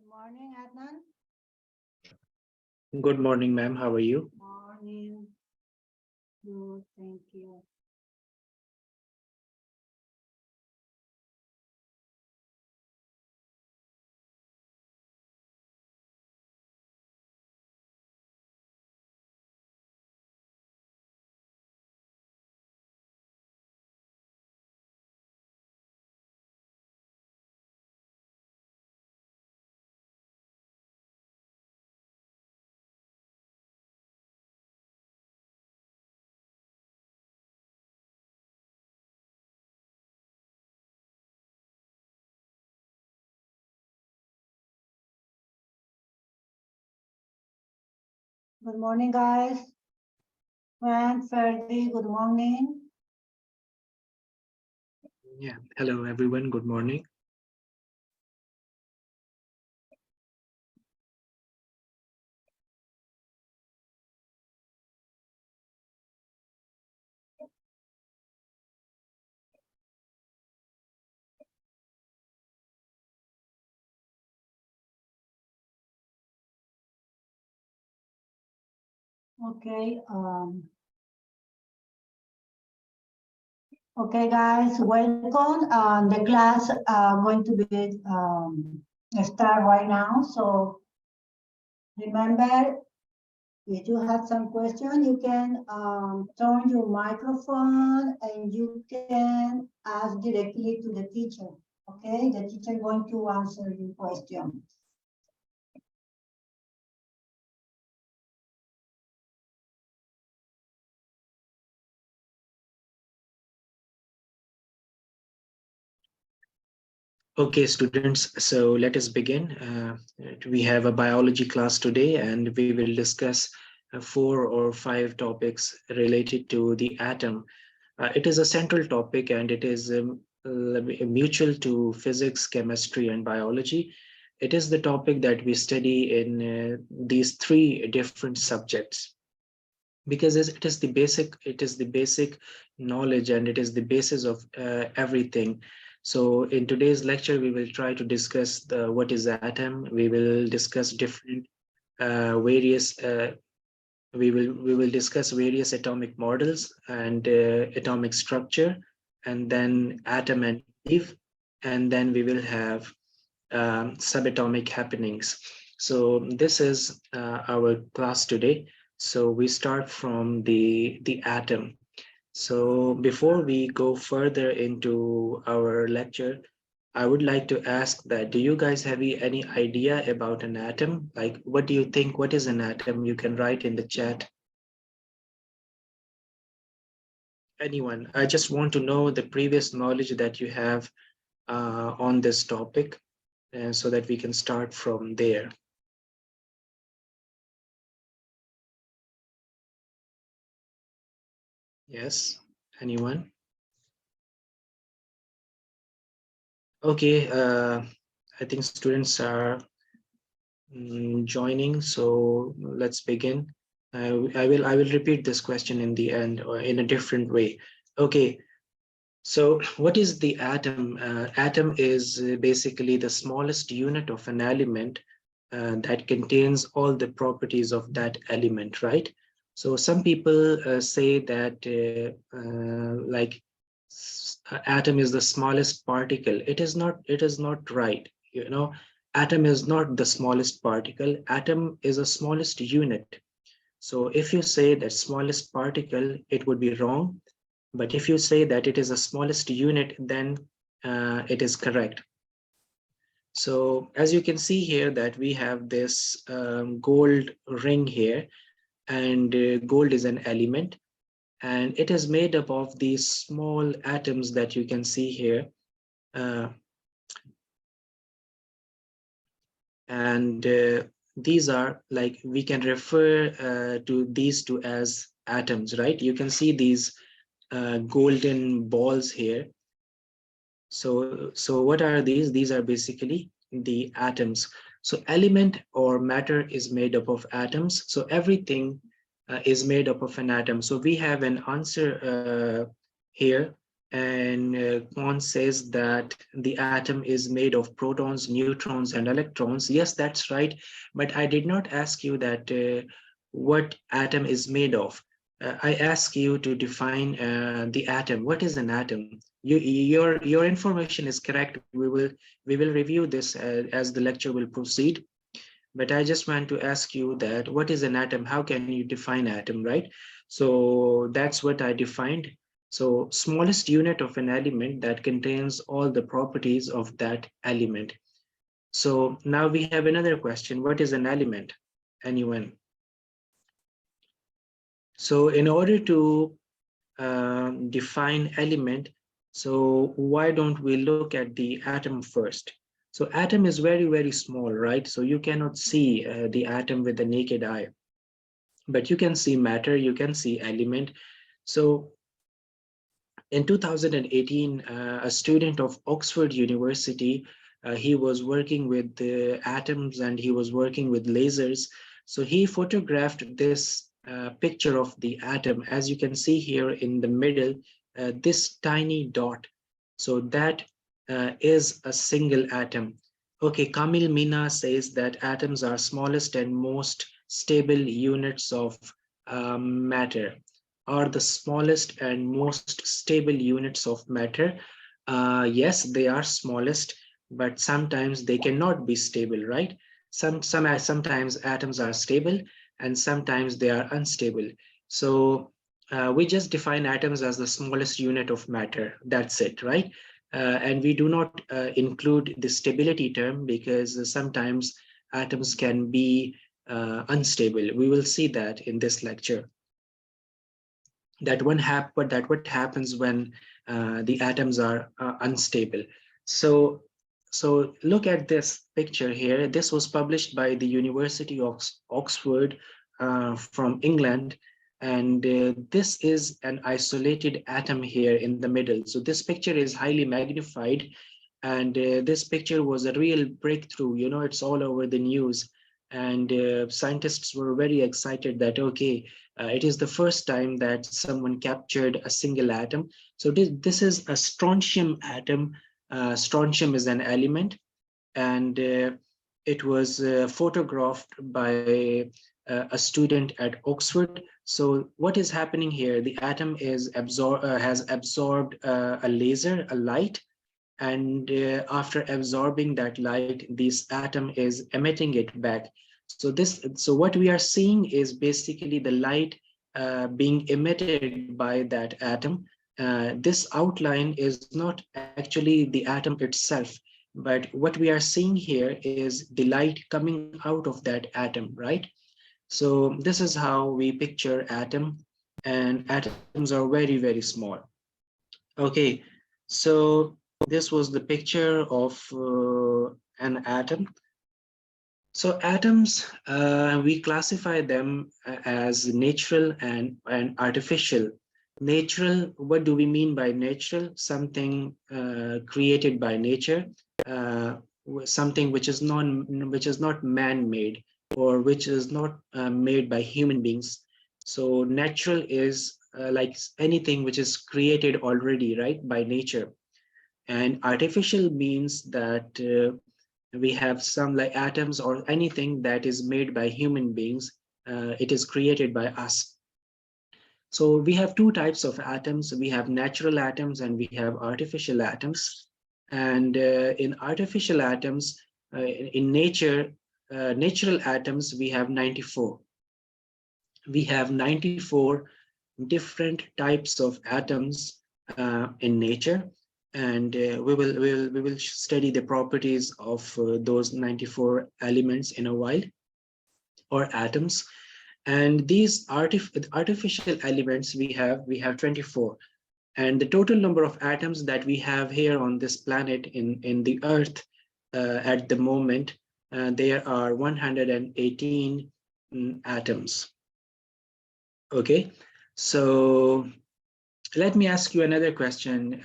Morning, Adnan. Good morning, ma'am. How are you? Morning. Good, thank you. Good morning, guys. Friend, Ferdi, good morning. Yeah. Hello, everyone. Good morning. Okay. Okay, guys, welcome. The class going to be start right now. So remember, if you have some question, you can turn your microphone and you can ask directly to the teacher. Okay, the teacher going to answer your question. Okay, students. So let us begin. We have a biology class today, and we will discuss 4 or 5 topics related to the atom. It is a central topic, and it is mutual to physics, chemistry, and biology. It is the topic that we study in these 3 different subjects, because it is the basic knowledge, and it is the basis of everything. So in today's lecture we will try to discuss what is atom. We will discuss different various we will discuss various atomic models and atomic structure, and then atom and Eve, and then we will have subatomic happenings. So this is our class today. So we start from the atom. So before we go further into our lecture, I would like to ask that, do you guys have any idea about an atom? Like, what do you think? What is an atom? You can write in the chat. Anyone? I just want to know the previous knowledge that you have on this topic, so that we can start from there. Yes, anyone? Okay, I think students are joining, so let's begin. I will repeat this question in the end, or in a different way. Okay, so what is the atom? Atom is basically the smallest unit of an element that contains all the properties of that element, right? So some people say that like atom is the smallest particle. It is not. It is not right. You know, atom is not the smallest particle. Atom is the smallest unit. So if you say that smallest particle, it would be wrong. But if you say that it is the smallest unit, then it is correct. So as you can see here, that we have this gold ring here, and gold is an element, and it is made up of these small atoms that you can see here. Uh, and these are, like, we can refer to these two as atoms, right? You can see these golden balls here. So what are these? These are basically the atoms. So element or matter is made up of atoms. So everything is made up of an atom. So we have an answer here. And Quant says that the atom is made of protons, neutrons, and electrons. Yes, that's right. But I did not ask you that what atom is made of. I ask you to define the atom. What is an atom? Your information is correct. We will review this as the lecture will proceed. But I just want to ask you that what is an atom? How can you define atom, right? So that's what I defined. So smallest unit of an element that contains all the properties of that element. So now we have another question. What is an element? Anyone? So in order to define element, so why don't we look at the atom first? So atom is very, very small, right? So you cannot see the atom with the naked eye, but you can see matter, you can see element. So in 2018, a student of Oxford University, he was working with the atoms and he was working with lasers. So he photographed this picture of the atom. As you can see here in the middle, this tiny dot. So that is a single atom. Okay, Kamil Mina says that atoms are smallest and most stable units of matter, are the smallest and most stable units of matter. Yes, they are smallest, but sometimes they cannot be stable, right? Sometimes atoms are stable and sometimes they are unstable. So we just define atoms as the smallest unit of matter. That's it, right? And we do not include the stability term because sometimes atoms can be unstable. We will see that in this lecture. That what happens when the atoms are unstable. So look at this picture here. This was published by the University of Oxford from England, and this is an isolated atom here in the middle. So this picture is highly magnified, and this picture was a real breakthrough. You know, it's all over the news, and scientists were very excited that okay, it is the first time that someone captured a single atom. So this is a strontium atom. Strontium is an element, and it was photographed by a student at Oxford. So what is happening here? The atom has absorbed a laser, a light, and after absorbing that light, this atom is emitting it back. So what we are seeing is basically the light being emitted by that atom. This outline is not actually the atom itself, but what we are seeing here is the light coming out of that atom, right? So this is how we picture atom, and atoms are very, very small. Okay, so this was the picture of an atom. So atoms, we classify them as natural and artificial. Natural, what do we mean by natural? Something created by nature, something which is not man-made or which is not made by human beings. So natural is like anything which is created already, right, by nature. And artificial means that we have some like atoms or anything that is made by human beings. It is created by us. So we have two types of atoms. We have natural atoms and we have artificial atoms. And in artificial atoms, in nature, natural atoms, we have 94. We have 94 different types of atoms in nature, and we will study the properties of those 94 elements in a while, or atoms. And these artificial elements we have 24, and the total number of atoms that we have here on this planet in the earth at the moment, there are 118 atoms. Okay, so let me ask you another question.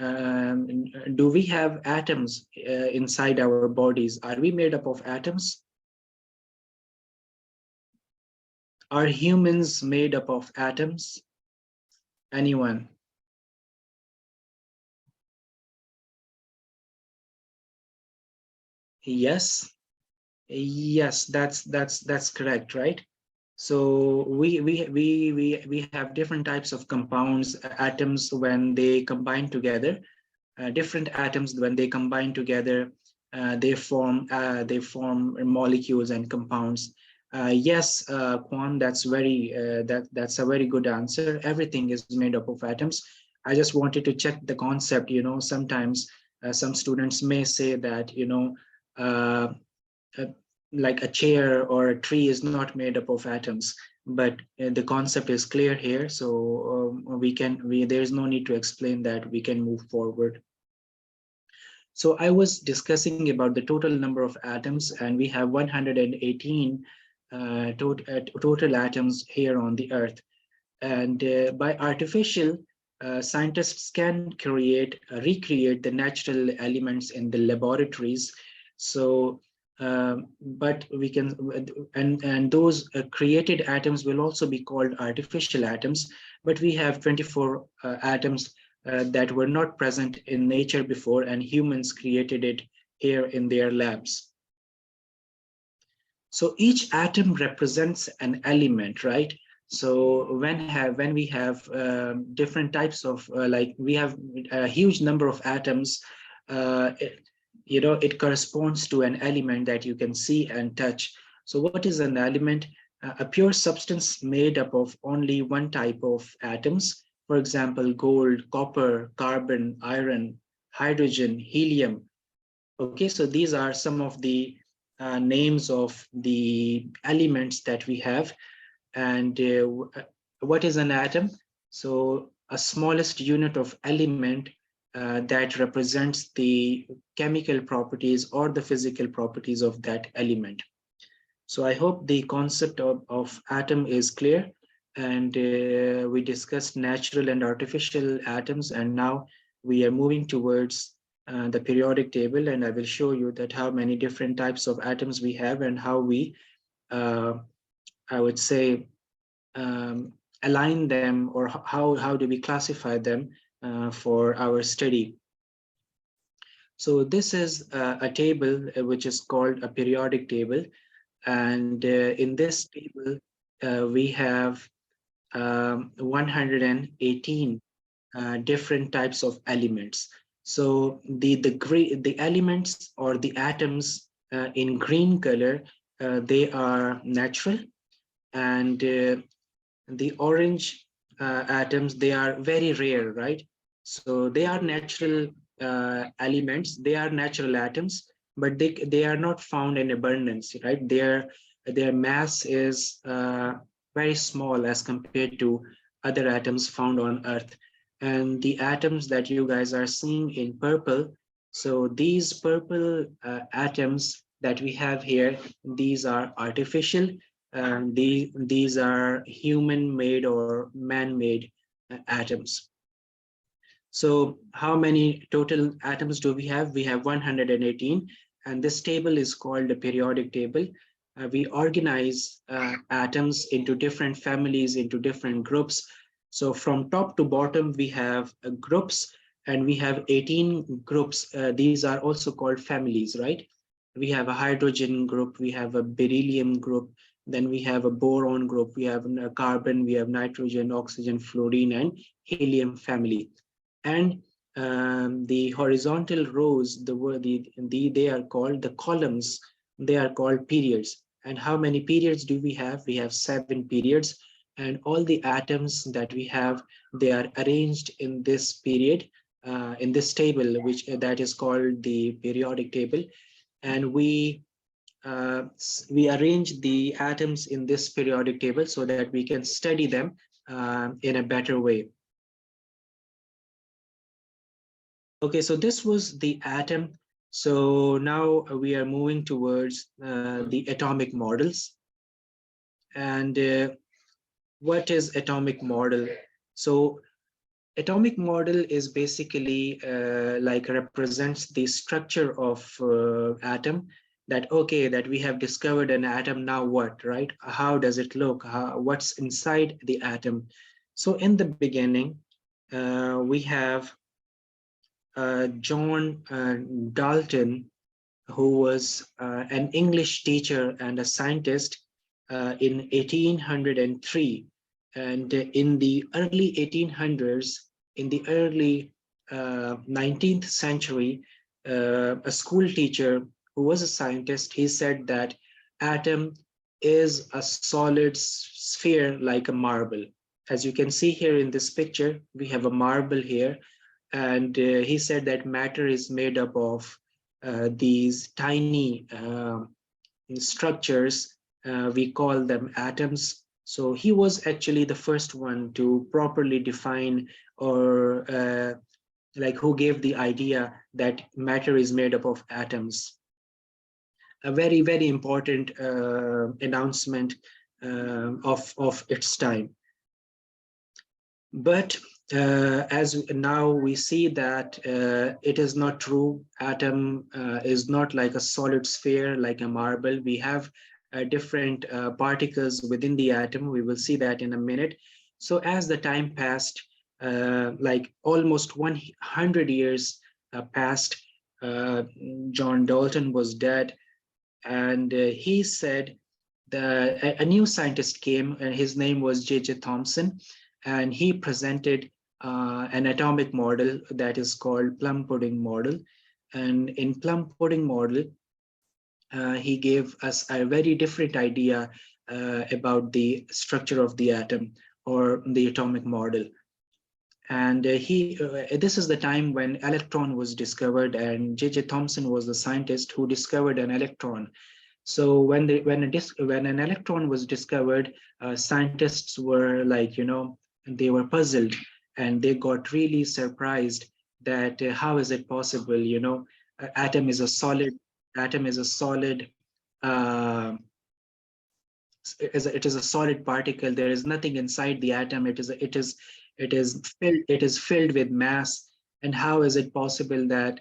Do we have atoms inside our bodies? Are we made up of atoms? Are humans made up of atoms? Anyone? Yes, yes, that's correct, right? So we have different types of compounds, atoms when they combine together. Different atoms when they combine together, they form molecules and compounds. Yes, Kwan, that's a very good answer. Everything is made up of atoms. I just wanted to check the concept. Sometimes some students may say that uh, uh, like a chair or a tree is not made up of atoms, but the concept is clear here, so there is no need to explain that. We can move forward. So I was discussing about the total number of atoms, and we have 118 total atoms here on the Earth. And by artificial, scientists can recreate the natural elements in the laboratories. So, but we can, and those created atoms will also be called artificial atoms. But we have 24 atoms that were not present in nature before, and humans created it here in their labs. So each atom represents an element, right? So when we have different types of like we have a huge number of atoms, it, it corresponds to an element that you can see and touch. So what is an element? A pure substance made up of only one type of atoms. For example, gold, copper, carbon, iron, hydrogen, helium. Okay, so these are some of the names of the elements that we have. And what is an atom? So a smallest unit of element that represents the chemical properties or the physical properties of that element. So I hope the concept of atom is clear. And we discussed natural and artificial atoms, and now we are moving towards the periodic table, and I will show you that how many different types of atoms we have and how we, uh, I would say, align them, or how do we classify them for our study. So this is a table which is called a periodic table. And in this table, we have 118 different types of elements. So the elements or the atoms in green color, they are natural, and the orange atoms, they are very rare, right? So they are natural elements, they are natural atoms, but they are not found in abundance, right? Their mass is very small as compared to other atoms found on Earth. And the atoms that you guys are seeing in purple, so these purple atoms that we have here, these are artificial, these are human-made or man-made atoms. So how many total atoms do we have? We have 118, and this table is called the periodic table. We organize atoms into different families, into different groups. So from top to bottom, we have groups, and we have 18 groups. These are also called families, right? We have a hydrogen group, we have a beryllium group, then we have a boron group, we have a carbon, we have nitrogen, oxygen, fluorine, and helium family. And the horizontal rows, they are called the columns, they are called periods. And how many periods do we have? We have 7 periods, and all the atoms that we have, they are arranged in this period, in this table, which that is called the periodic table. And we arrange the atoms in this periodic table so that we can study them in a better way. Okay, so this was the atom. So now we are moving towards the atomic models. And what is atomic model? So atomic model is basically like represents the structure of atom, that okay, that we have discovered an atom, now what, right? How does it look? What's inside the atom? So in the beginning, we have John Dalton. who was an English teacher and a scientist in 1803. And in the early 1800s, in the early 19th century, a school teacher who was a scientist, he said that atom is a solid sphere like a marble. As you can see here in this picture, we have a marble here, and he said that matter is made up of these tiny structures. We call them atoms. So he was actually the first one to properly define, or like who gave the idea that matter is made up of atoms. A very, very important announcement of its time. But as now we see that it is not true. Atom is not like a solid sphere, like a marble. We have different particles within the atom. We will see that in a minute. So as the time passed, like almost 100 years passed, John Dalton was dead, and he said that a new scientist came, and his name was J.J. Thomson, and he presented an atomic model that is called Plum Pudding model. And in Plum Pudding model, he gave us a very different idea about the structure of the atom, or the atomic model. And this is the time when electron was discovered, and J.J. Thomson was the scientist who discovered an electron. So when an electron was discovered, scientists were like, they were puzzled, and they got really surprised that how is it possible? Atom is a solid. Atom is a solid. It is a solid particle. There is nothing inside the atom. It is filled with mass. And how is it possible that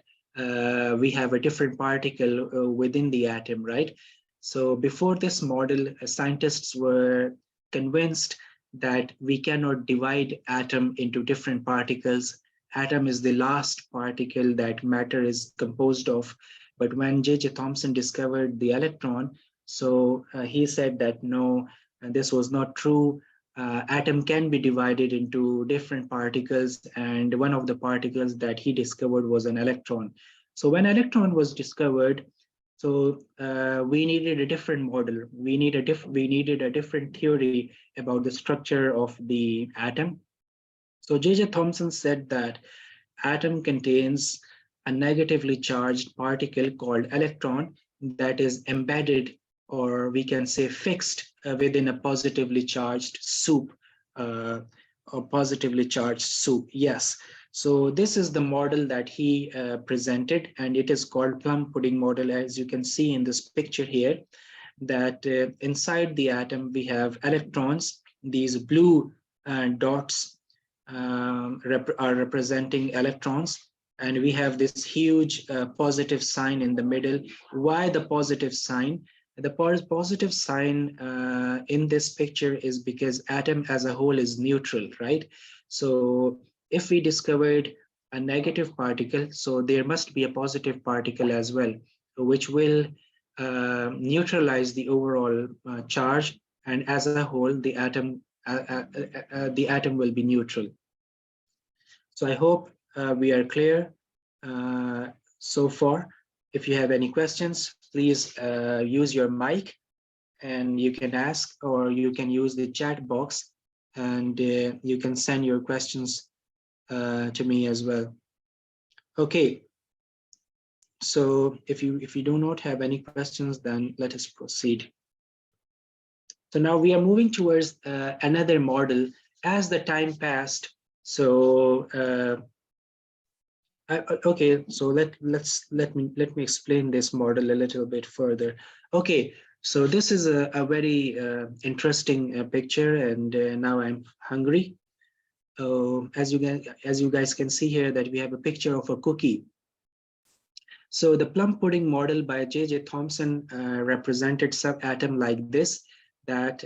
we have a different particle within the atom, right? So before this model, scientists were convinced that we cannot divide atom into different particles. Atom is the last particle that matter is composed of. But when J.J. Thomson discovered the electron, so he said that no, this was not true. Atom can be divided into different particles, and one of the particles that he discovered was an electron. So when electron was discovered, so we needed a different model. We needed a different theory about the structure of the atom. So J.J. Thomson said that atom contains a negatively charged particle called electron that is embedded, or we can say fixed, within a positively charged soup, or positively charged soup. Yes. So this is the model that he presented, and it is called Plum Pudding model, as you can see in this picture here, that inside the atom we have electrons. These blue dots are representing electrons, and we have this huge positive sign in the middle. Why the positive sign? The positive sign in this picture is because atom as a whole is neutral, right? So if we discovered a negative particle, so there must be a positive particle as well, which will neutralize the overall charge, and as a whole, the atom will be neutral. So I hope we are clear so far. If you have any questions, please use your mic, and you can ask, or you can use the chat box, and you can send your questions to me as well. Okay. So if you do not have any questions, then let us proceed. So now we are moving towards another model as the time passed. So okay, so let me explain this model a little bit further. Okay, so this is a very interesting picture, and now I'm hungry. As you guys can see here, that we have a picture of a cookie. So the Plum Pudding model by J.J. Thomson represented subatom like this, that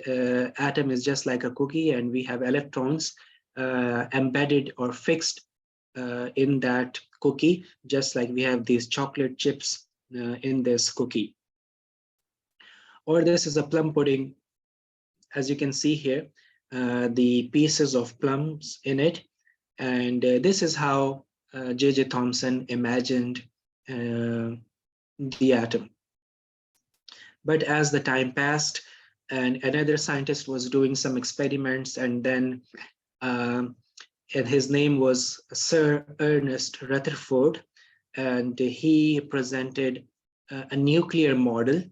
atom is just like a cookie, and we have electrons embedded or fixed in that cookie, just like we have these chocolate chips in this cookie. Or this is a plum pudding. As you can see here, the pieces of plums in it. And this is how J.J. Thomson imagined the atom. But as the time passed and another scientist was doing some experiments, and then and his name was Sir Ernest Rutherford, and he presented a nuclear model,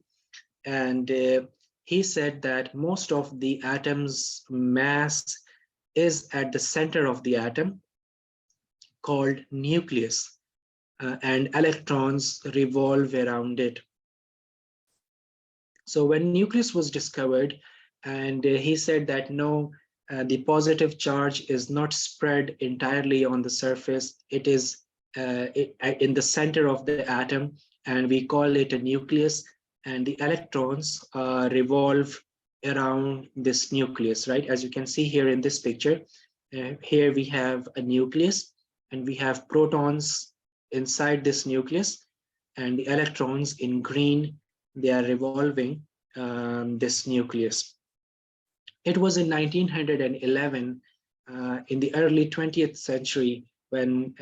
and he said that most of the atom's mass is at the center of the atom, called nucleus, and electrons revolve around it. So when nucleus was discovered, and he said that no, the positive charge is not spread entirely on the surface, it is in the center of the atom, and we call it a nucleus, and the electrons revolve around this nucleus, right? As you can see here in this picture, here we have a nucleus, and we have protons inside this nucleus, and the electrons in green, they are revolving this nucleus. It was in 1911, in the early 20th century, when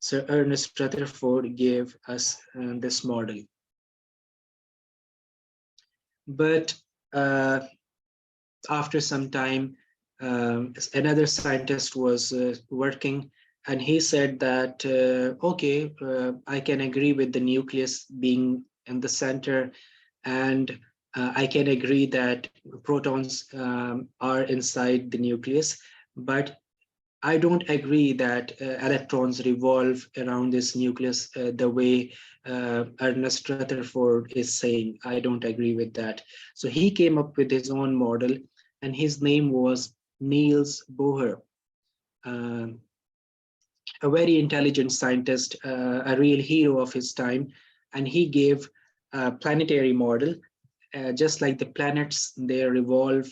Sir Ernest Rutherford gave us this model. But after some time, another scientist was working, and he said that, okay, I can agree with the nucleus being in the center, and I can agree that protons are inside the nucleus, but I don't agree that electrons revolve around this nucleus the way Ernest Rutherford is saying. I don't agree with that. So he came up with his own model, and his name was Niels Bohr. A very intelligent scientist, a real hero of his time, and he gave a planetary model, just like the planets, they revolve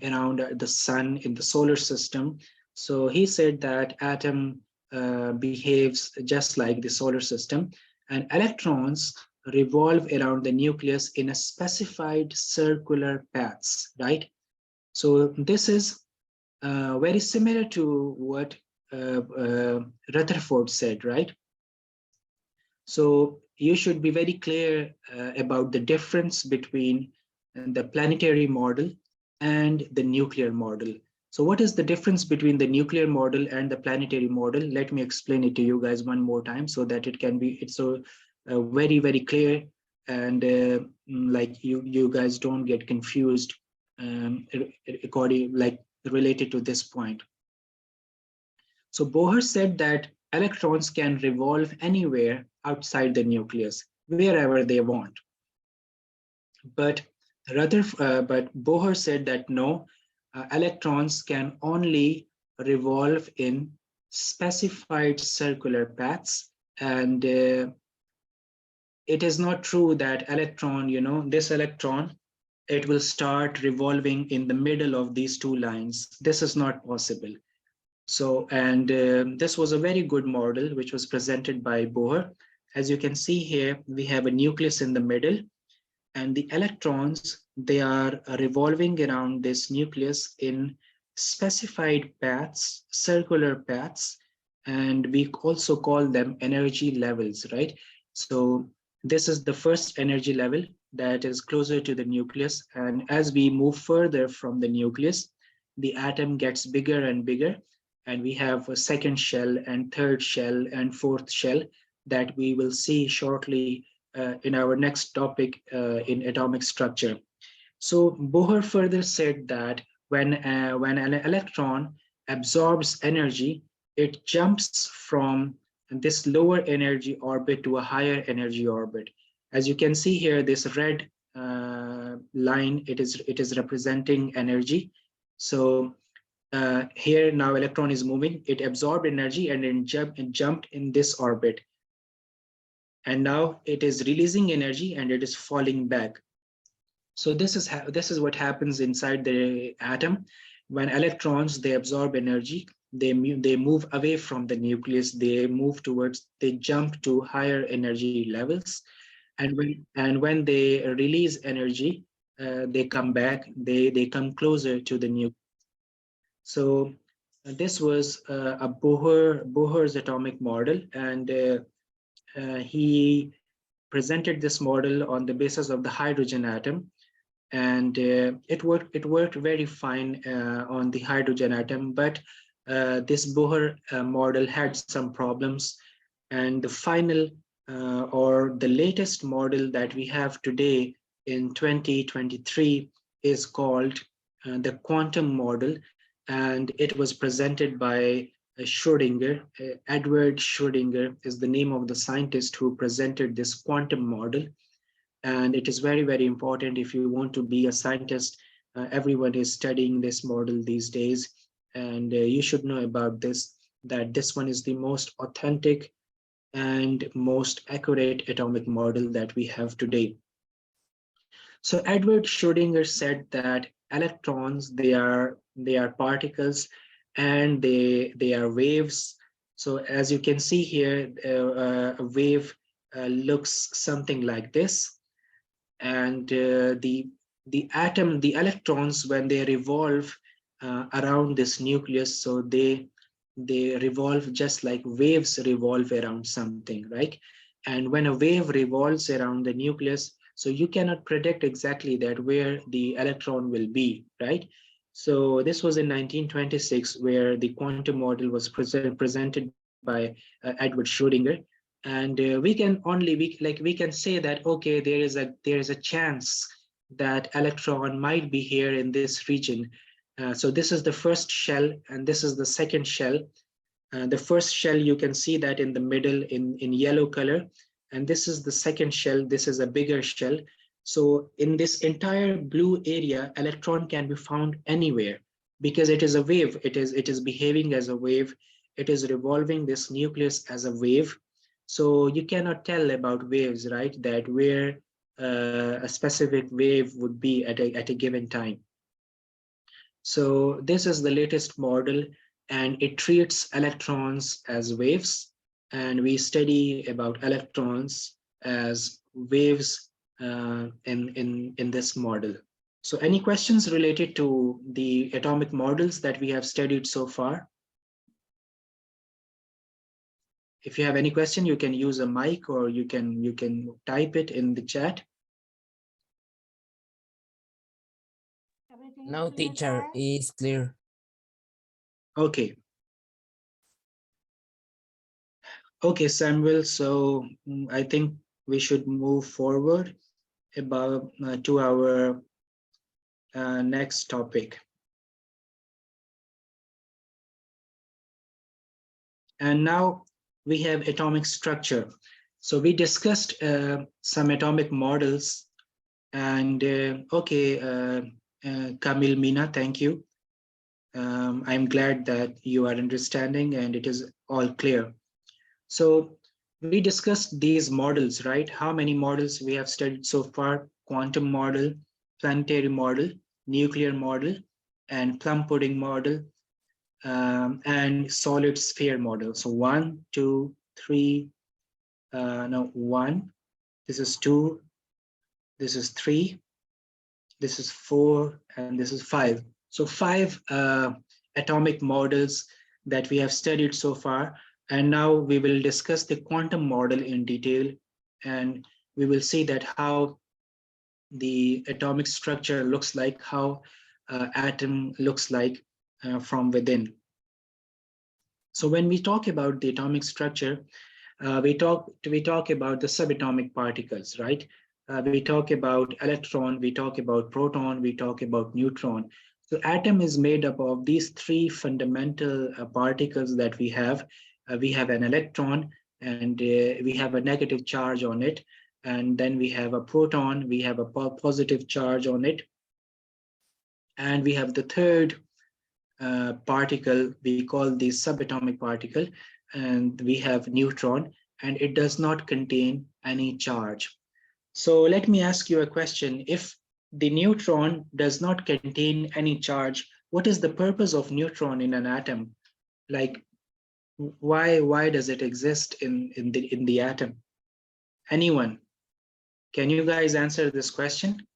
around the sun in the solar system. So he said that atom behaves just like the solar system, and electrons revolve around the nucleus in a specified circular paths, right? So this is very similar to what Rutherford said, right? So you should be very clear about the difference between the planetary model and the nuclear model. So what is the difference between the nuclear model and the planetary model? Let me explain it to you guys one more time so that it's so very, very clear, and like you guys don't get confused related to this point. So Bohr said that electrons can revolve anywhere outside the nucleus, wherever they want. But Bohr said that no, electrons can only revolve in specified circular paths, and it is not true that electron, this electron, it will start revolving in the middle of these two lines. This is not possible. So, and this was a very good model which was presented by Bohr. As you can see here, we have a nucleus in the middle, and the electrons, they are revolving around this nucleus in specified paths, circular paths, and we also call them energy levels, right? So this is the first energy level that is closer to the nucleus, and as we move further from the nucleus, the atom gets bigger and bigger, and we have a second shell and third shell and fourth shell that we will see shortly in our next topic in atomic structure. So Bohr further said that when an electron absorbs energy, it jumps from this lower energy orbit to a higher energy orbit. As you can see here, this red line, it is representing energy. So here now electron is moving, it absorbed energy and it jumped in this orbit. And now it is releasing energy and it is falling back. So this is what happens inside the atom. When electrons, they absorb energy, they move away from the nucleus, they jump to higher energy levels, and when they release energy, they come back, they come closer to the nucleus. So this was a Bohr's atomic model, and he presented this model on the basis of the hydrogen atom, and it worked very fine on the hydrogen atom, but this Bohr model had some problems, and the final or the latest model that we have today in 2023 is called the quantum model, and it was presented by Schrödinger. Edward Schrödinger is the name of the scientist who presented this quantum model, and it is very, very important if you want to be a scientist. Everyone is studying this model these days, and you should know about this, that this one is the most authentic and most accurate atomic model that we have today. So Edward Schrödinger said that electrons, they are particles, and they are waves. So as you can see here, a wave looks something like this, and the electrons, when they revolve around this nucleus, so they revolve just like waves revolve around something, right? And when a wave revolves around the nucleus, so you cannot predict exactly that where the electron will be, right? So this was in 1926, where the quantum model was presented by Edward Schrödinger. And we can say that, okay, there is a chance that electron might be here in this region. So this is the first shell, and this is the second shell. The first shell, you can see that in the middle in yellow color, and this is the second shell. This is a bigger shell. So in this entire blue area, electron can be found anywhere, because it is a wave. It is behaving as a wave. It is revolving this nucleus as a wave. So you cannot tell about waves, right? That where a specific wave would be at a given time. So this is the latest model, and it treats electrons as waves, and we study about electrons as waves in this model. So any questions related to the atomic models that we have studied so far? If you have any question, you can use a mic, or you can type it in the chat. No, teacher, is clear. Okay. Okay, Samuel. So I think we should move forward about to our next topic. And now we have atomic structure. So we discussed some atomic models, and okay, Kamil, Mina, thank you. I'm glad that you are understanding and it is all clear. So we discussed these models, right? How many models we have studied so far? Quantum model, planetary model, nuclear model, and plum pudding model, and solid sphere model. So 1, 2, 3, no, 1, this is 2, this is 3, this is 4, and this is 5. So 5 atomic models that we have studied so far. And now we will discuss the quantum model in detail, and we will see that how the atomic structure looks like, how atom looks like from within. So when we talk about the atomic structure, we talk about the subatomic particles, right? We talk about electron, we talk about proton, we talk about neutron. So atom is made up of these 3 fundamental particles that we have. We have an electron, and we have a negative charge on it. And then we have a proton, we have a positive charge on it. And we have the third particle, we call the subatomic particle, and we have neutron, and it does not contain any charge. So let me ask you a question. If the neutron does not contain any charge, what is the purpose of neutron in an atom? Like, why does it exist in the atom? Anyone? Can you guys answer this question?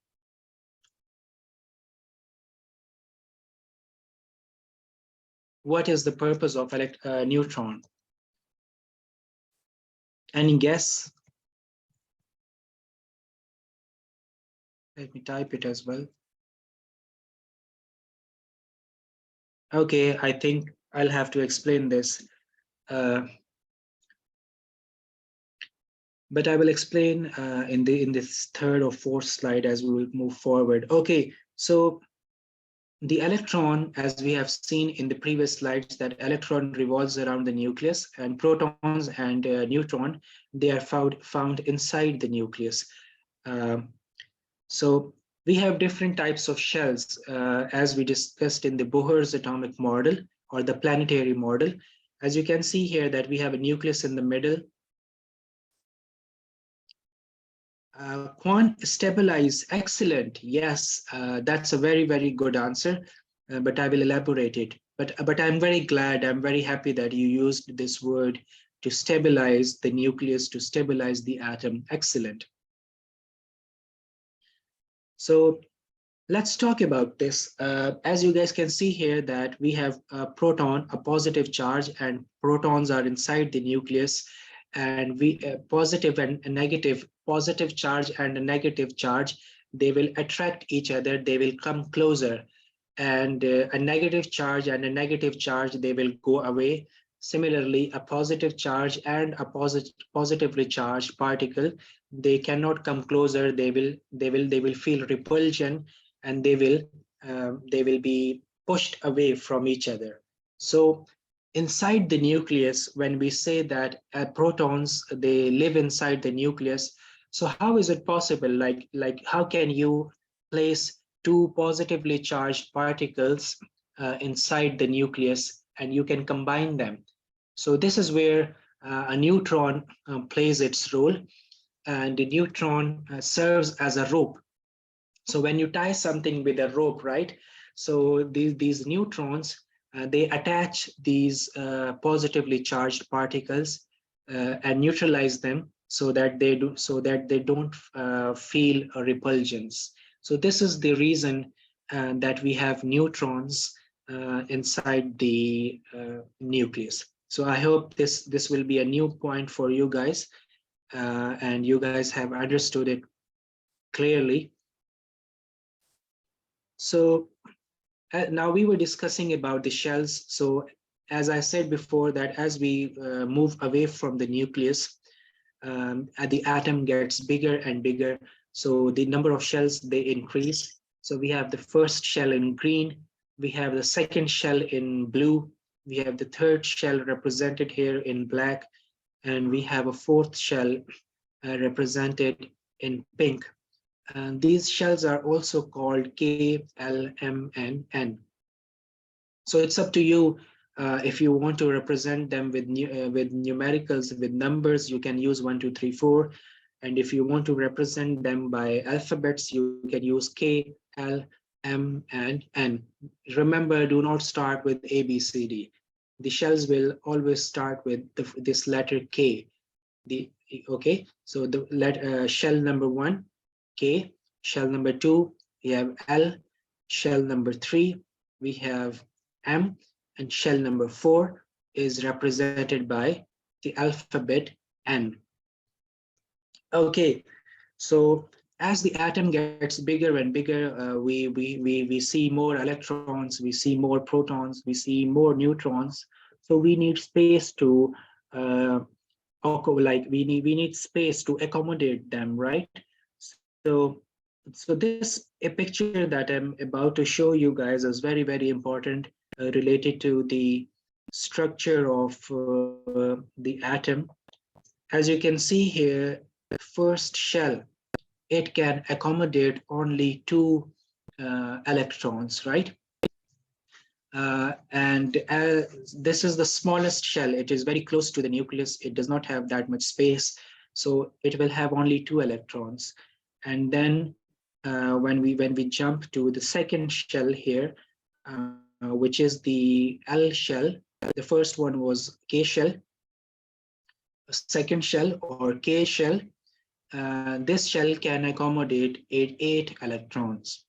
What is the purpose of neutron? Any guess? Let me type it as well. Okay, I think I'll have to explain this. But I will explain in this third or fourth slide as we will move forward. Okay, so the electron, as we have seen in the previous slides, that electron revolves around the nucleus, and protons and neutron, they are found inside the nucleus. So we have different types of shells, as we discussed in the Bohr's atomic model or the planetary model. As you can see here that we have a nucleus in the middle. Quant stabilize, excellent. Yes, that's a very, very good answer, but I will elaborate it. But I'm very glad, I'm very happy that you used this word to stabilize the nucleus, to stabilize the atom. Excellent. So let's talk about this. As you guys can see here that we have a proton, a positive charge, and protons are inside the nucleus, and we positive and a negative, positive charge and a negative charge, they will attract each other, they will come closer, and a negative charge and a negative charge, they will go away. Similarly, a positive charge and a positively charged particle, they cannot come closer, they will feel repulsion, and they will be pushed away from each other. So inside the nucleus, when we say that protons, they live inside the nucleus, so how is it possible? Like how can you place two positively charged particles inside the nucleus and you can combine them? So this is where a neutron plays its role, and the neutron serves as a rope. So when you tie something with a rope, right? So these neutrons, they attach these positively charged particles and neutralize them so that they don't feel a repulsions. So this is the reason that we have neutrons inside the nucleus. So I hope this will be a new point for you guys, and you guys have understood it clearly. So now we were discussing about the shells. So as I said before, that as we move away from the nucleus, the atom gets bigger and bigger. So the number of shells, they increase. So we have the first shell in green, we have the second shell in blue, we have the third shell represented here in black, and we have a fourth shell represented in pink. And these shells are also called K, L, M, and N. So it's up to you. If you want to represent them with numericals, with numbers, you can use 1, 2, 3, 4. And if you want to represent them by alphabets, you can use K, L, M, and N. Remember, do not start with A, B, C, D. The shells will always start with this letter K. Okay, so the shell number 1, K, shell number 2, we have L, shell number 3, we have M, and shell number 4 is represented by the alphabet N. Okay, so as the atom gets bigger and bigger, we see more electrons, we see more protons, we see more neutrons. So we need space to we need space to accommodate them, right? So this a picture that I'm about to show you guys is very, very important, related to the structure of the atom. As you can see here, the first shell, it can accommodate only 2 electrons, right? And this is the smallest shell. It is very close to the nucleus. It does not have that much space, so it will have only 2 electrons. And then when we jump to the second shell here, which is the L shell, The first one was K shell, second shell or K shell. This shell can accommodate eight electrons.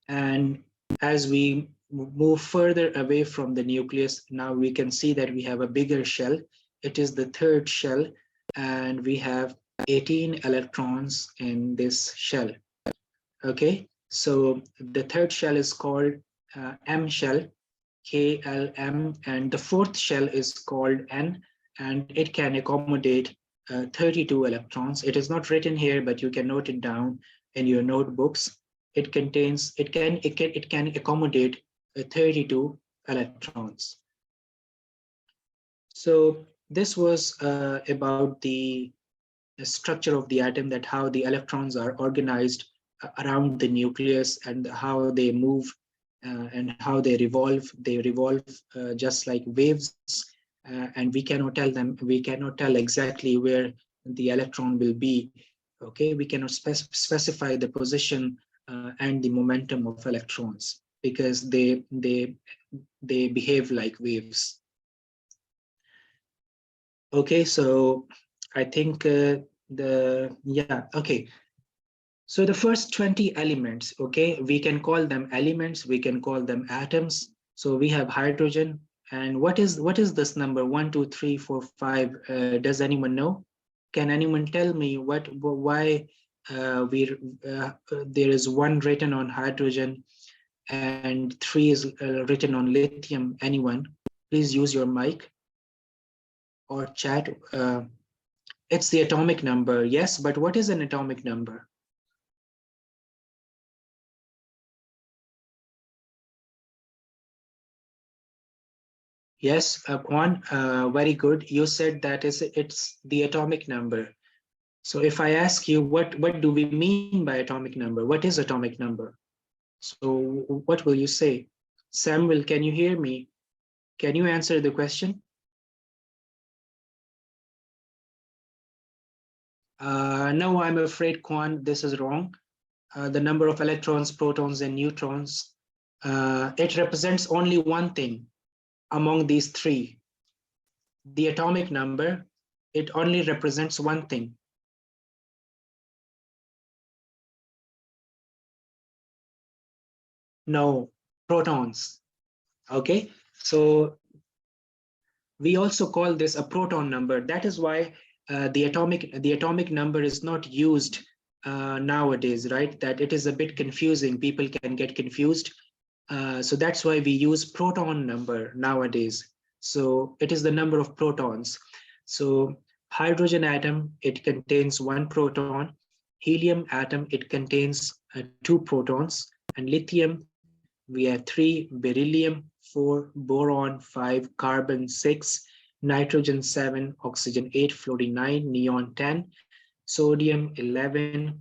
And as we move further away from the nucleus, now we can see that we have a bigger shell. It is the third shell, and we have 18 electrons in this shell. Okay, so the third shell is called M shell, KLM, and the fourth shell is called N, and it can accommodate 32 electrons. It is not written here, but you can note it down in your notebooks. It can accommodate 32 electrons. So this was about the structure of the atom, that how the electrons are organized around the nucleus and how they move and how they revolve. They revolve just like waves, and we cannot tell exactly where the electron will be. Okay, we cannot specify the position and the momentum of electrons because they behave like waves. Okay, so I think okay. So the first 20 elements, okay, we can call them elements, we can call them atoms. So we have hydrogen. And what is this number 1, 2, 3, 4, 5? Does anyone know? Can anyone tell me why there is 1 written on hydrogen and 3 is written on lithium? Anyone? Please use your mic or chat. It's the atomic number, yes, but what is an atomic number? Yes, Kwan, very good. You said that it's the atomic number. So if I ask you, what do we mean by atomic number? What is atomic number? So what will you say? Samuel, can you hear me? Can you answer the question? No, I'm afraid, Kwan, this is wrong. The number of electrons, protons, and neutrons, it represents only one thing among these 3. The atomic number, it only represents one thing. No, protons. Okay, so we also call this a proton number. That is why the atomic number is not used nowadays, right? That it is a bit confusing. People can get confused. So that's why we use proton number nowadays. So it is the number of protons. So hydrogen atom, it contains 1 proton. Helium atom, it contains 2 protons. And lithium, we have 3, beryllium 4, boron 5, carbon 6, nitrogen 7, oxygen 8, fluorine 9, neon 10, sodium 11.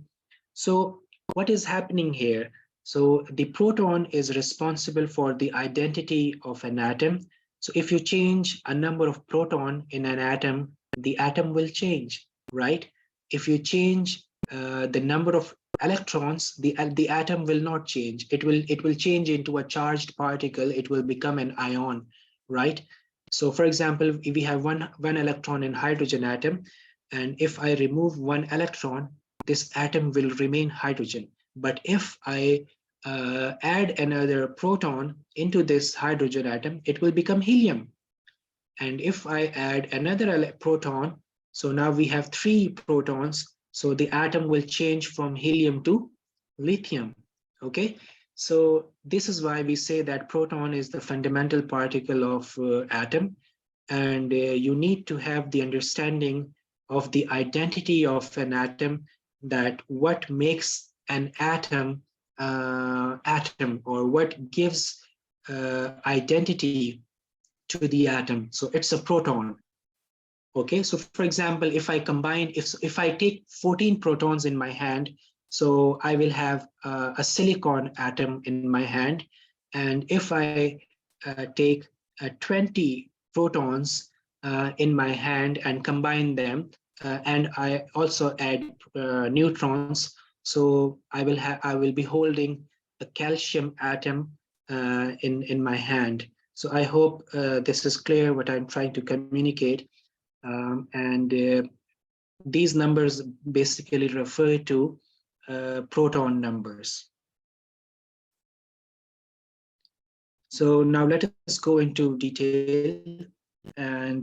So what is happening here? So the proton is responsible for the identity of an atom. So if you change a number of proton in an atom, the atom will change, right? If you change the number of electrons, the atom will not change. It will change into a charged particle. It will become an ion, right? So for example, if we have one electron in hydrogen atom, and if I remove 1 electron, this atom will remain hydrogen. But if I add another proton into this hydrogen atom, it will become helium. And if I add another proton, so now we have 3 protons, so the atom will change from helium to lithium. Okay, so this is why we say that proton is the fundamental particle of atom, and you need to have the understanding of the identity of an atom, that what makes an atom atom, or what gives identity to the atom. So it's a proton. Okay, so for example, if I combine, if I take 14 protons in my hand, so I will have a silicon atom in my hand. And if I take 20 protons in my hand and combine them, and I also add neutrons, so I will be holding a calcium atom in my hand. So I hope this is clear what I'm trying to communicate. And these numbers basically refer to proton numbers. So now let us go into detail. And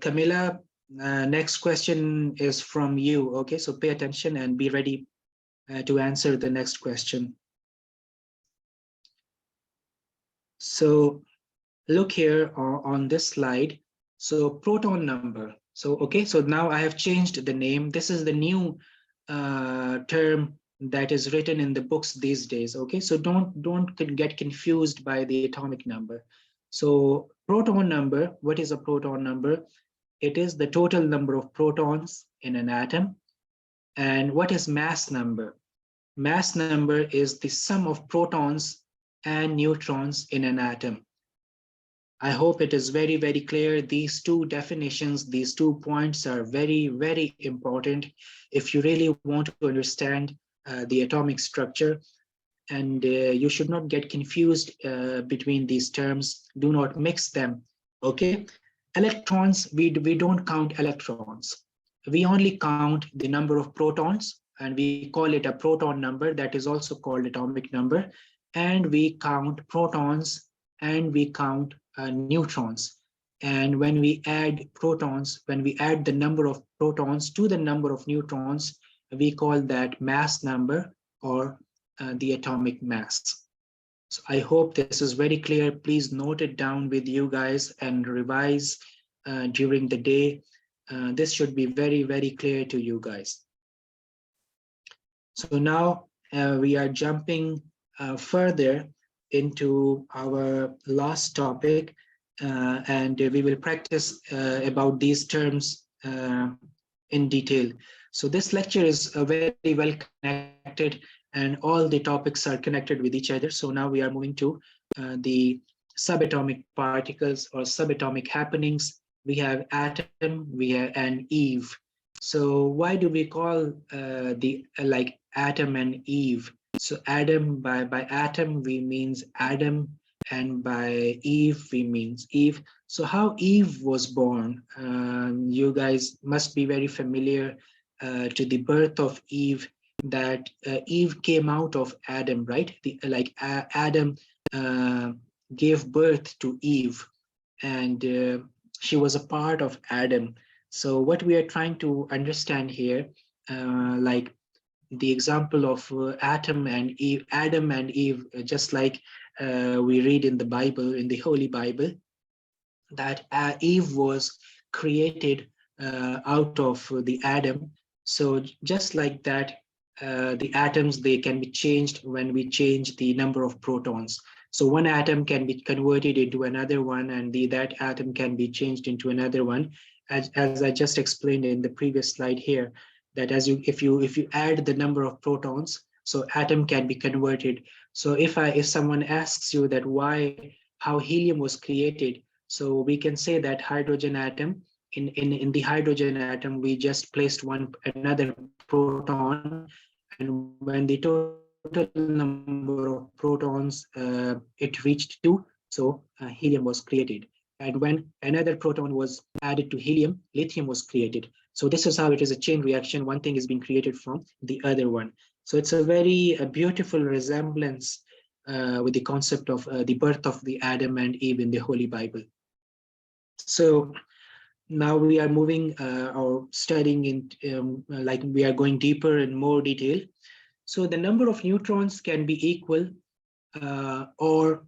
Camilla, next question is from you. Okay, so pay attention and be ready to answer the next question. So look here on this slide. So proton number. So okay, so now I have changed the name. This is the new term that is written in the books these days. Okay, so don't get confused by the atomic number. So proton number, what is a proton number? It is the total number of protons in an atom. And what is mass number? Mass number is the sum of protons and neutrons in an atom. I hope it is very, very clear. These two definitions, these 2 points are very, very important if you really want to understand the atomic structure. And you should not get confused between these terms. Do not mix them. Okay. Electrons, we don't count electrons. We only count the number of protons, and we call it a proton number. That is also called atomic number. And we count protons and we count neutrons. And when we add protons, when we add the number of protons to the number of neutrons, we call that mass number, or the atomic mass. So I hope this is very clear. Please note it down with you guys and revise during the day. This should be very, very clear to you guys. So now we are jumping further into our last topic, and we will practice about these terms in detail. So this lecture is very well connected, and all the topics are connected with each other. So now we are moving to the subatomic particles or subatomic happenings. We have atom, we have and Eve. So why do we call the like Adam and Eve? So Adam, by atom we means Adam, and by Eve we means Eve. So how Eve was born? You guys must be very familiar to the birth of Eve, that Eve came out of Adam, right? Adam gave birth to Eve, and she was a part of Adam. So what we are trying to understand here, like the example of Adam and Eve, just like we read in the Bible, in the Holy Bible, that Eve was created out of the Adam. So just like that, the atoms, they can be changed when we change the number of protons. So one atom can be converted into another one, and that atom can be changed into another one, as I just explained in the previous slide here, that if you add the number of protons, so atom can be converted. So if someone asks you that how helium was created, so we can say that hydrogen atom, in the hydrogen atom, we just placed another proton, and when the total number of protons it reached 2, so helium was created. And when another proton was added to helium, lithium was created. So this is how it is a chain reaction. One thing is being created from the other one. So it's a very beautiful resemblance with the concept of the birth of the Adam and Eve in the Holy Bible. So now we are moving or studying in like we are going deeper in more detail. So the number of neutrons can be equal or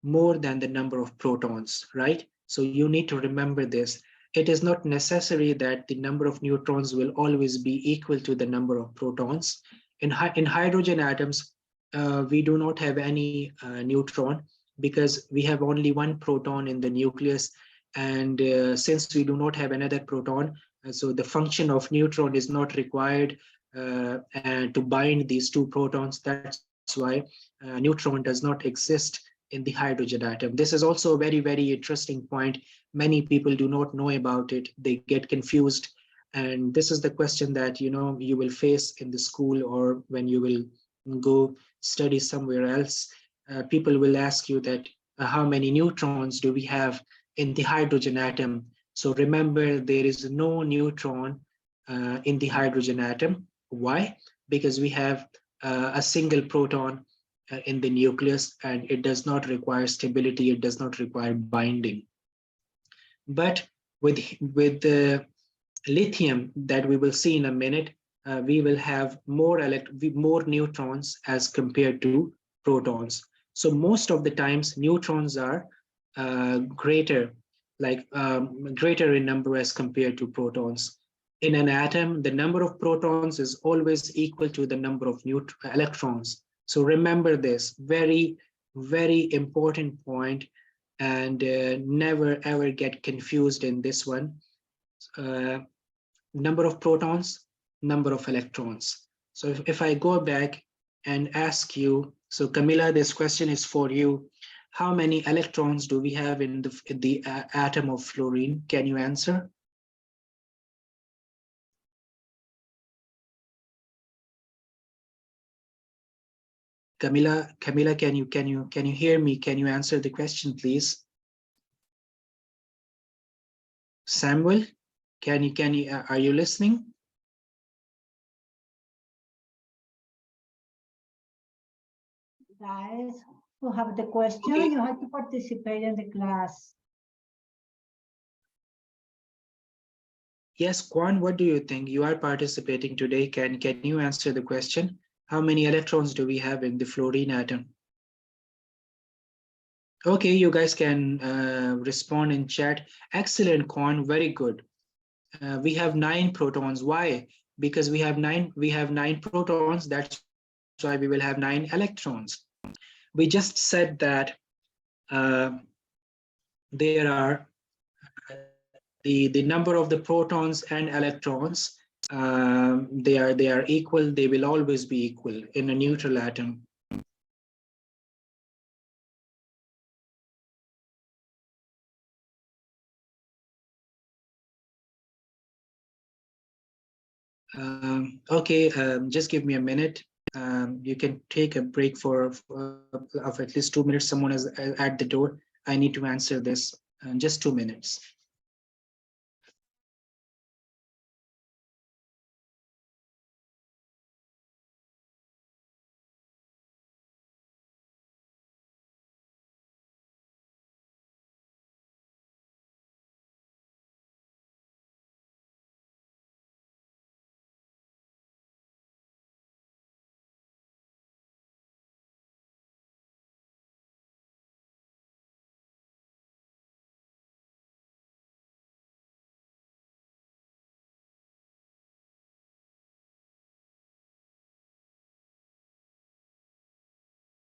more than the number of protons, right? So you need to remember this. It is not necessary that the number of neutrons will always be equal to the number of protons. In hydrogen atoms, we do not have any neutron, because we have only one proton in the nucleus. And since we do not have another proton, so the function of neutron is not required and to bind these two protons. That's why neutron does not exist in the hydrogen atom. This is also a very, very interesting point. Many people do not know about it. They get confused. And this is the question that you will face in the school, or when you will go study somewhere else. People will ask you that how many neutrons do we have in the hydrogen atom. So remember, there is no neutron in the hydrogen atom. Why? Because we have a single proton in the nucleus, and it does not require stability, it does not require binding. But with the lithium that we will see in a minute, we will have more neutrons as compared to protons. So most of the times neutrons are greater, greater in number as compared to protons. In an atom, the number of protons is always equal to the number of electrons. So remember this very, very important point, and never ever get confused in this one. Number of protons, number of electrons. So if I go back and ask you, so Camilla, this question is for you. How many electrons do we have in the atom of fluorine? Can you answer? Camilla, can you hear me? Can you answer the question, please? Samuel, can you are you listening? Guys who have the question, Okay. you have to participate in the class. Yes, Kwan, what do you think? You are participating today. Can you answer the question? How many electrons do we have in the fluorine atom? Okay, you guys can respond in chat. Excellent, Kwan, very good. We have 9 protons. Why? Because we have nine protons. That's why we will have 9 electrons. We just said that there are the number of the protons and electrons. They are equal. They will always be equal in a neutral atom. Okay, just give me a minute. You can take a break of at least 2 minutes. Someone is at the door. I need to answer this. Just 2 minutes.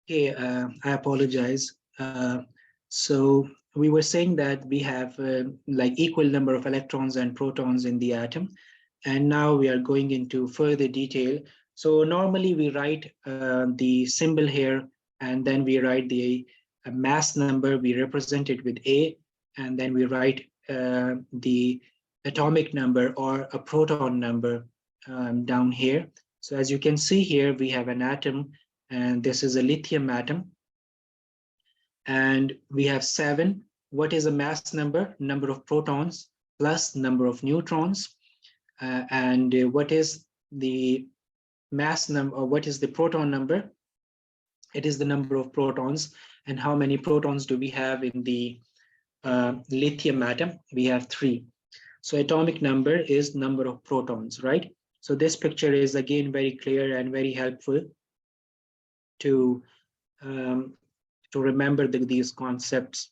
Okay, I apologize. So we were saying that we have like equal number of electrons and protons in the atom, and now we are going into further detail. So normally we write the symbol here, and then we write the mass number. We represent it with A, and then we write the atomic number or a proton number down here. So as you can see here, we have an atom, and this is a lithium atom, and we have 7. What is a mass number? Number of protons plus number of neutrons. And what is the mass number, or what is the proton number? It is the number of protons. And how many protons do we have in the lithium atom? We have 3. So atomic number is number of protons, right? So this picture is again very clear and very helpful to remember these concepts.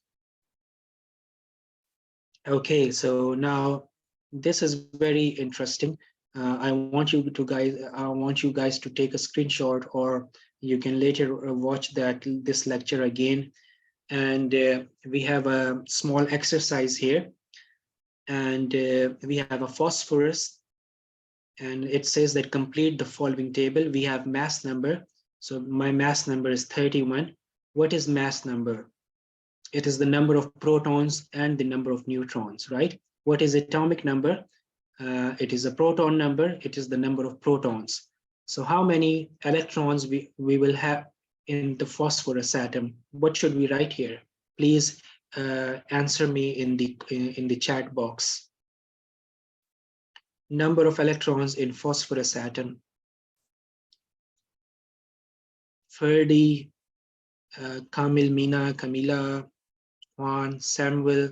Okay, so now this is very interesting. I want you guys to take a screenshot, or you can later watch this lecture again. And we have a small exercise here, and we have a phosphorus, and it says that complete the following table. We have mass number. So my mass number is 31. What is mass number? It is the number of protons and the number of neutrons, right? What is atomic number? It is a proton number. It is the number of protons. So how many electrons we will have in the phosphorus atom? What should we write here? Please answer me in the chat box. Number of electrons in phosphorus atom. Ferdi, Kamil, Mina, Camila, Juan, Samuel.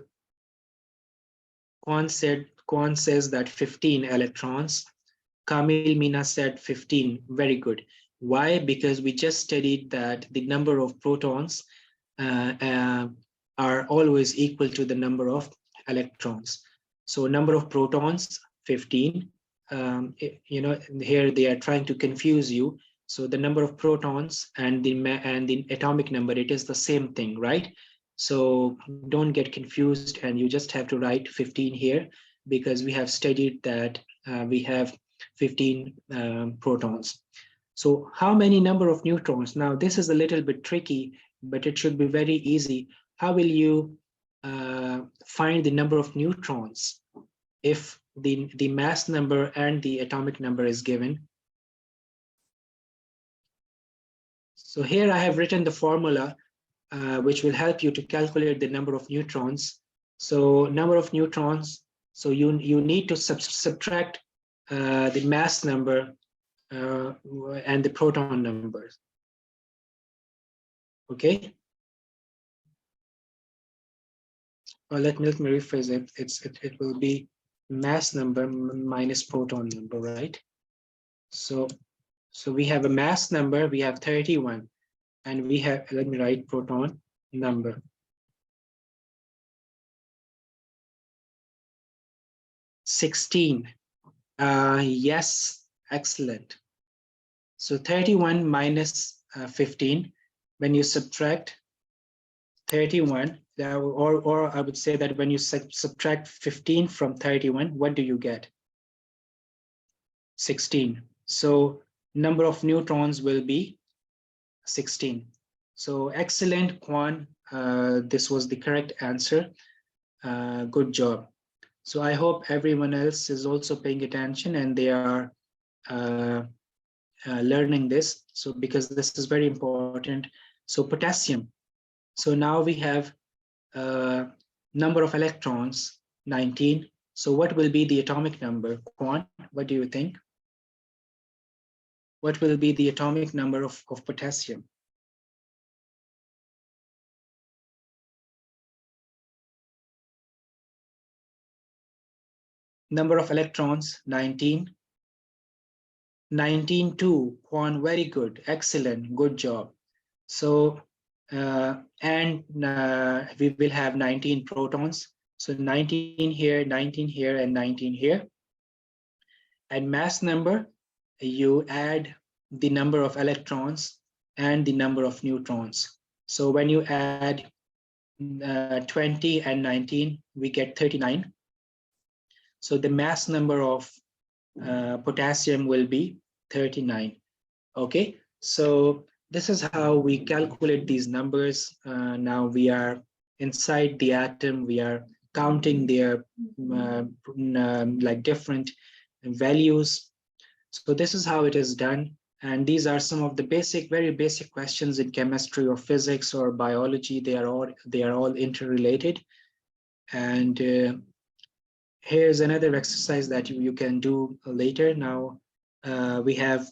Juan says that 15 electrons. Kamil, Mina said 15. Very good. Why? Because we just studied that the number of protons are always equal to the number of electrons. So number of protons, 15. Here they are trying to confuse you. So the number of protons and the atomic number, it is the same thing, right? So don't get confused, and you just have to write 15 here, because we have studied that we have 15 protons. So how many number of neutrons? Now this is a little bit tricky, but it should be very easy. How will you find the number of neutrons if the mass number and the atomic number is given? So here I have written the formula which will help you to calculate the number of neutrons. So number of neutrons, so you need to subtract the mass number and the proton numbers. Okay. Well, let me rephrase it. It will be mass number minus proton number, right? So we have a mass number, we have 31, and we have, let me write proton number. $16. Yes, excellent. So 31 minus 15, when you subtract 31, or I would say that when you subtract 15 from 31, what do you get? 16. So number of neutrons will be 16. So excellent, Kwan. This was the correct answer. Good job. So I hope everyone else is also paying attention and they are learning this. So because this is very important. So potassium. So now we have number of electrons, 19. So what will be the atomic number? Kwan, what do you think? What will be the atomic number of potassium? Number of electrons, 19. 19, 2. Kwan, very good. Excellent. Good job. So, we will have 19 protons. So 19 here, 19 here, and 19 here. And mass number, you add the number of electrons and the number of neutrons. So when you add 20 and 19, we get 39. So the mass number of potassium will be 39. Okay, so this is how we calculate these numbers. Now we are inside the atom, we are counting their like different values. So this is how it is done. And these are some of the basic, very basic questions in chemistry or physics or biology. They are all interrelated. And here's another exercise that you can do later. Now we have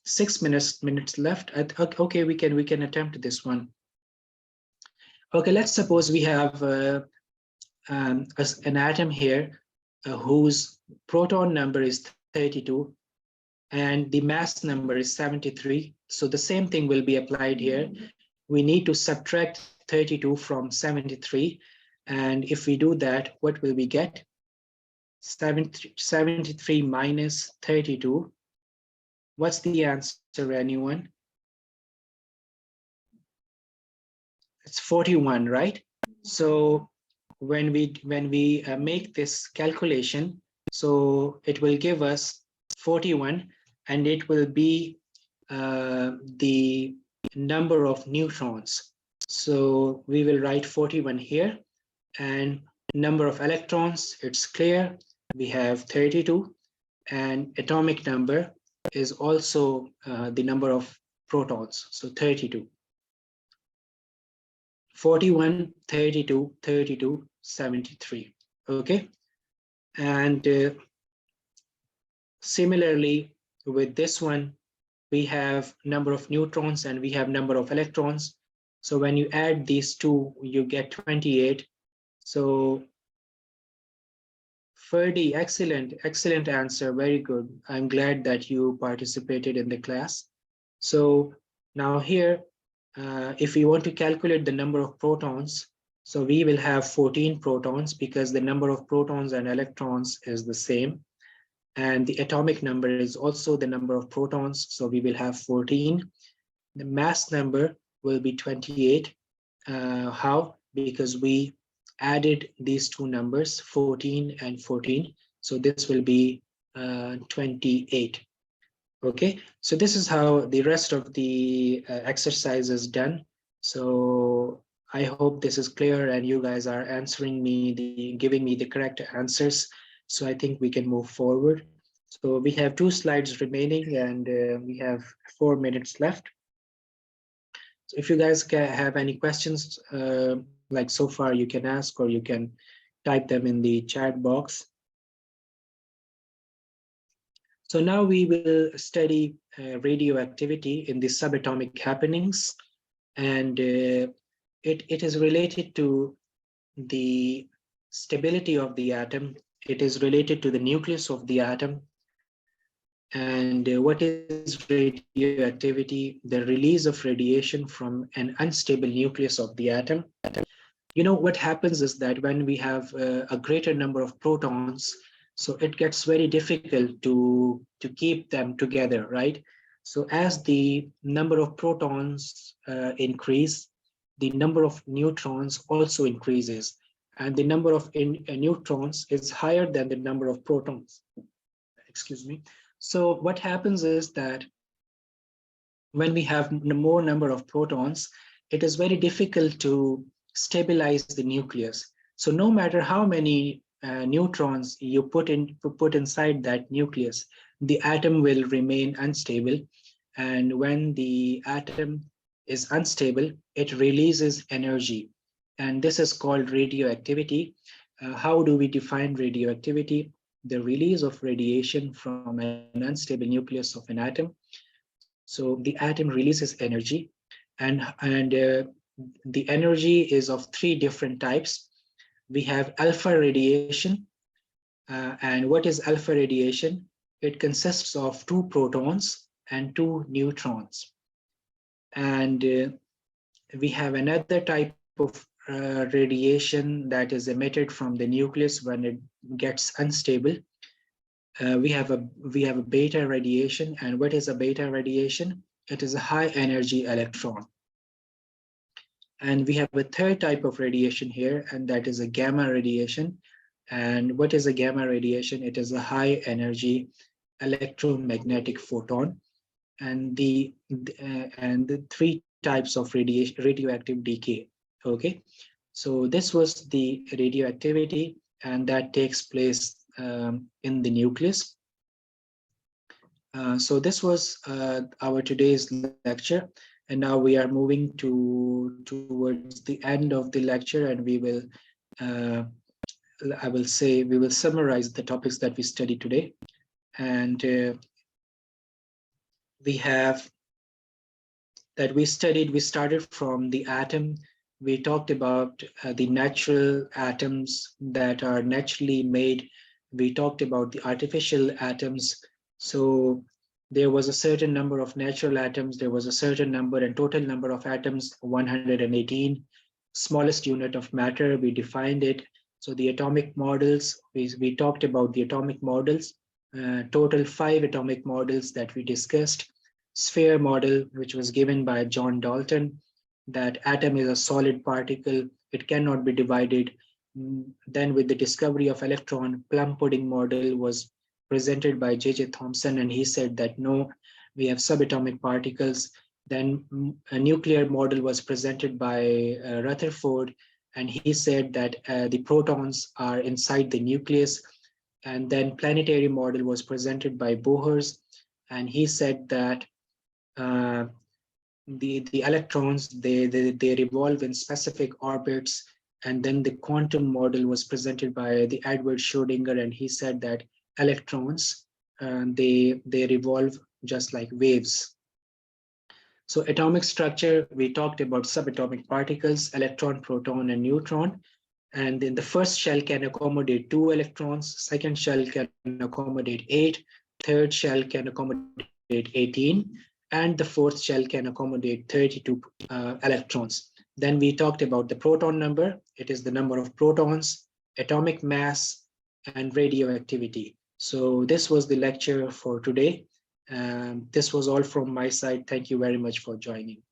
6 minutes left. Okay, we can attempt this one. Okay, let's suppose we have an atom here whose proton number is 32 and the mass number is 73. So the same thing will be applied here. We need to subtract 32 from 73. And if we do that, what will we get? 73 minus 32. What's the answer, anyone? It's 41, right? So when we make this calculation, so it will give us 41, and it will be the number of neutrons. So we will write 41 here, and number of electrons, it's clear. We have 32, and atomic number is also the number of protons, so 32. 41, 32, 32, 73. Okay. And similarly, with this one, we have number of neutrons and we have number of electrons. So when you add these two, you get 28. So Ferdy, excellent answer. Very good. I'm glad that you participated in the class. So now here, if we want to calculate the number of protons, so we will have 14 protons because the number of protons and electrons is the same. And the atomic number is also the number of protons. So we will have 14. The mass number will be 28. How? Because we added these two numbers, 14 and 14. So this will be 28. Okay, so this is how the rest of the exercise is done. So I hope this is clear and you guys are answering me, giving me the correct answers. So I think we can move forward. So we have 2 slides remaining and we have 4 minutes left. So if you guys have any questions, like so far, you can ask or you can type them in the chat box. So now we will study radioactivity in the subatomic happenings, and it is related to the stability of the atom. It is related to the nucleus of the atom. And what is radioactivity? The release of radiation from an unstable nucleus of the atom. You know, what happens is that when we have a greater number of protons, so it gets very difficult to keep them together, right? So as the number of protons increase, the number of neutrons also increases, and the number of neutrons is higher than the number of protons. Excuse me. So what happens is that when we have more number of protons, it is very difficult to stabilize the nucleus. So no matter how many neutrons you put inside that nucleus, the atom will remain unstable. And when the atom is unstable, it releases energy. And this is called radioactivity. How do we define radioactivity? The release of radiation from an unstable nucleus of an atom. So the atom releases energy, and the energy is of 3 different types. We have alpha radiation, and what is alpha radiation? It consists of 2 protons and 2 neutrons. And we have another type of radiation that is emitted from the nucleus when it gets unstable. We have a beta radiation, and what is a beta radiation? It is a high energy electron. And we have a third type of radiation here, and that is a gamma radiation. And what is a gamma radiation? It is a high energy electromagnetic photon. And the 3 types of radioactive decay. Okay, so this was the radioactivity, and that takes place in the nucleus. So this was our today's lecture, and now we are moving towards the end of the lecture, and we will I will say we will summarize the topics that we studied today. And we have that we started from the atom. We talked about the natural atoms that are naturally made. We talked about the artificial atoms. So there was a certain number of natural atoms, there was a certain number and total number of atoms, 118. Smallest unit of matter, we defined it. So the atomic models, we talked about the atomic models, total 5 atomic models that we discussed. Sphere model, which was given by John Dalton, that atom is a solid particle, it cannot be divided. Then with the discovery of electron, Plum Pudding model was presented by J.J. Thomson, and he said that no, we have subatomic particles. Then a nuclear model was presented by Rutherford, and he said that the protons are inside the nucleus. And then planetary model was presented by Bohr's, and he said that the electrons, they revolve in specific orbits. And then the quantum model was presented by the Edward Schrödinger, and he said that electrons, they revolve just like waves. So atomic structure, we talked about subatomic particles, electron, proton, and neutron. And then the first shell can accommodate 2 electrons, second shell can accommodate 8, third shell can accommodate 18, and the fourth shell can accommodate 32 electrons. Then we talked about the proton number. It is the number of protons, atomic mass, and radioactivity. So this was the lecture for today. This was all from my side. Thank you very much for joining.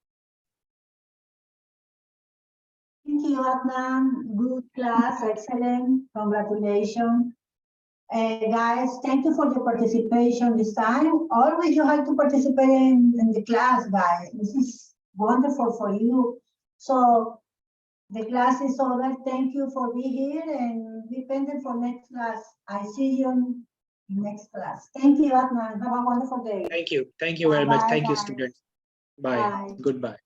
Thank you, Adnan. Good class, excellent. Congratulations. Guys, thank you for your participation this time. Always you have to participate in the class, guys. This is wonderful for you. So the class is over. Thank you for being here and be pending for next class. I see you in next class. Thank you, Adnan. Have a wonderful day. Thank you. Thank you very much. Bye-bye, Thank you, guys. students. Bye. Bye. Goodbye.